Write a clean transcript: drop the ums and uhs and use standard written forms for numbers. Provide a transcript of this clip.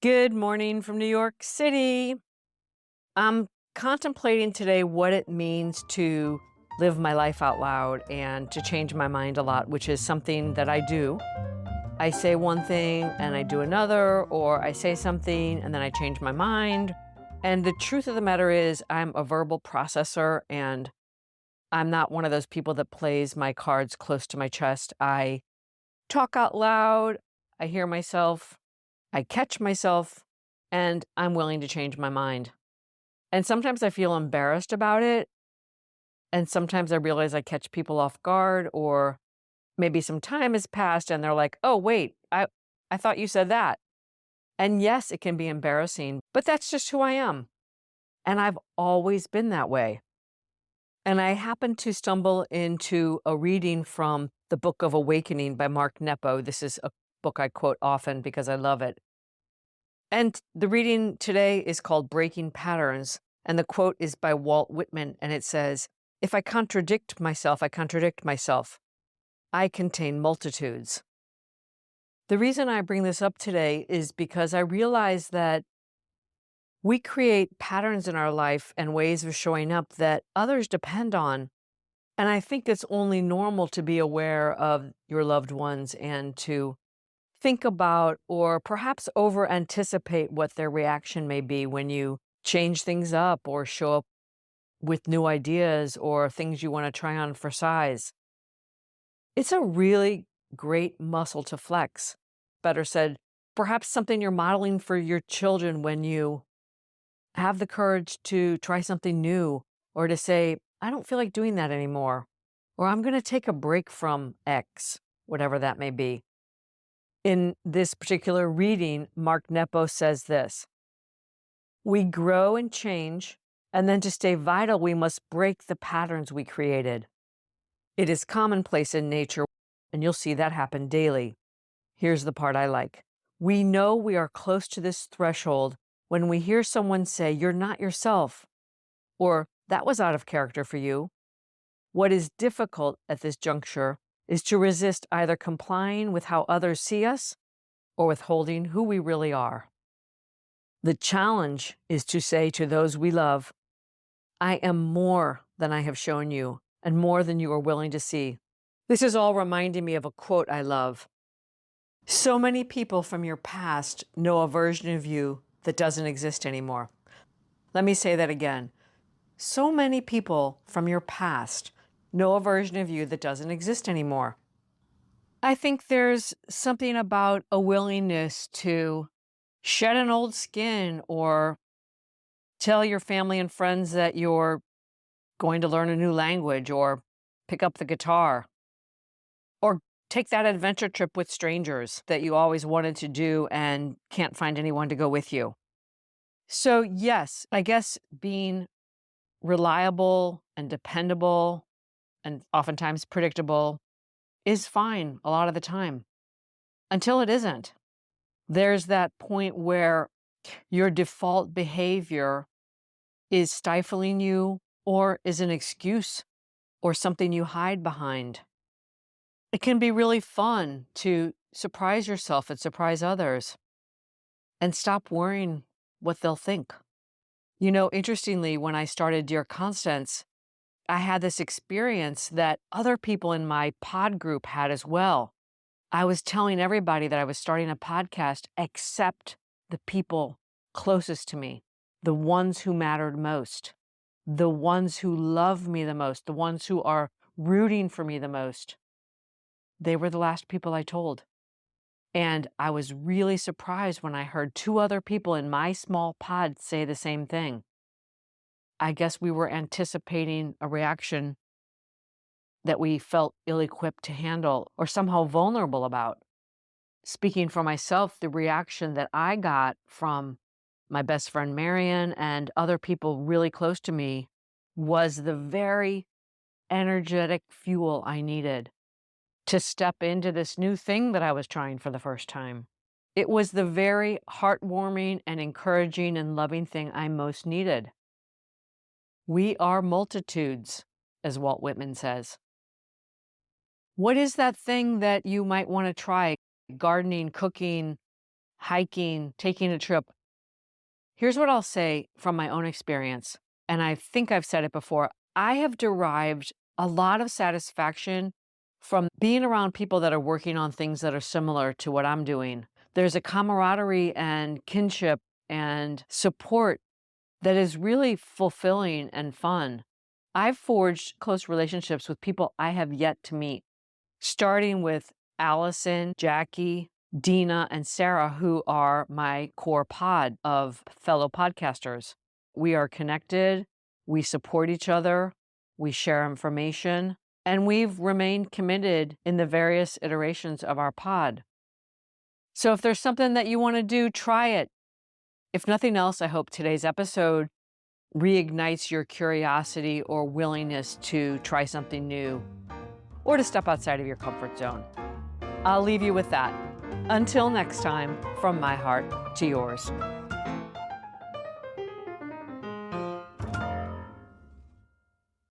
Good morning from New York City. I'm contemplating today what it means to live my life out loud and to change my mind a lot, which is something that I do. I say one thing and I do another, or I say something and then I change my mind. And the truth of the matter is, I'm a verbal processor and I'm not one of those people that plays my cards close to my chest. I talk out loud, I hear myself, I catch myself, and I'm willing to change my mind. And sometimes I feel embarrassed about it, and sometimes I realize I catch people off guard, or maybe some time has passed and they're like, "Oh, wait, I thought you said that." And yes, it can be embarrassing, but that's just who I am. And I've always been that way. And I happened to stumble into a reading from the Book of Awakening by Mark Nepo. This is a book I quote often because I love it. And the reading today is called Breaking Patterns. And the quote is by Walt Whitman. And it says, "If I contradict myself, I contradict myself. I contain multitudes." The reason I bring this up today is because I realize that we create patterns in our life and ways of showing up that others depend on. And I think it's only normal to be aware of your loved ones and to think about or perhaps over anticipate what their reaction may be when you change things up or show up with new ideas or things you want to try on for size. It's a really great muscle to flex. Better said, perhaps something you're modeling for your children when you have the courage to try something new or to say, "I don't feel like doing that anymore," or "I'm going to take a break from X," whatever that may be. In this particular reading, Mark Nepo says this: "We grow and change, and then to stay vital, we must break the patterns we created. It is commonplace in nature, and you'll see that happen daily." Here's the part I like. "We know we are close to this threshold when we hear someone say, 'You're not yourself,' or 'That was out of character for you.' What is difficult at this juncture is to resist either complying with how others see us or withholding who we really are. The challenge is to say to those we love, 'I am more than I have shown you and more than you are willing to see.'" This is all reminding me of a quote I love. "So many people from your past know a version of you that doesn't exist anymore." Let me say that again. So many people from your past know a version of you that doesn't exist anymore. I think there's something about a willingness to shed an old skin or tell your family and friends that you're going to learn a new language or pick up the guitar or take that adventure trip with strangers that you always wanted to do and can't find anyone to go with you. So, yes, I guess being reliable and dependable and oftentimes predictable is fine a lot of the time until it isn't. There's that point where your default behavior is stifling you or is an excuse or something you hide behind. It can be really fun to surprise yourself and surprise others and stop worrying what they'll think. You know, interestingly, when I started Dear Constance, I had this experience that other people in my pod group had as well. I was telling everybody that I was starting a podcast except the people closest to me, the ones who mattered most, the ones who love me the most, the ones who are rooting for me the most. They were the last people I told. And I was really surprised when I heard two other people in my small pod say the same thing. I guess we were anticipating a reaction that we felt ill equipped to handle or somehow vulnerable about. Speaking for myself, the reaction that I got from my best friend Marion and other people really close to me was the very energetic fuel I needed to step into this new thing that I was trying for the first time. It was the very heartwarming and encouraging and loving thing I most needed. We are multitudes, as Walt Whitman says. What is that thing that you might want to try? Gardening, cooking, hiking, taking a trip. Here's what I'll say from my own experience, and I think I've said it before. I have derived a lot of satisfaction from being around people that are working on things that are similar to what I'm doing. There's a camaraderie and kinship and support that is really fulfilling and fun. I've forged close relationships with people I have yet to meet, starting with Allison, Jackie, Dina, and Sarah, who are my core pod of fellow podcasters. We are connected, we support each other, we share information, and we've remained committed in the various iterations of our pod. So if there's something that you want to do, try it. If nothing else, I hope today's episode reignites your curiosity or willingness to try something new or to step outside of your comfort zone. I'll leave you with that. Until next time, from my heart to yours.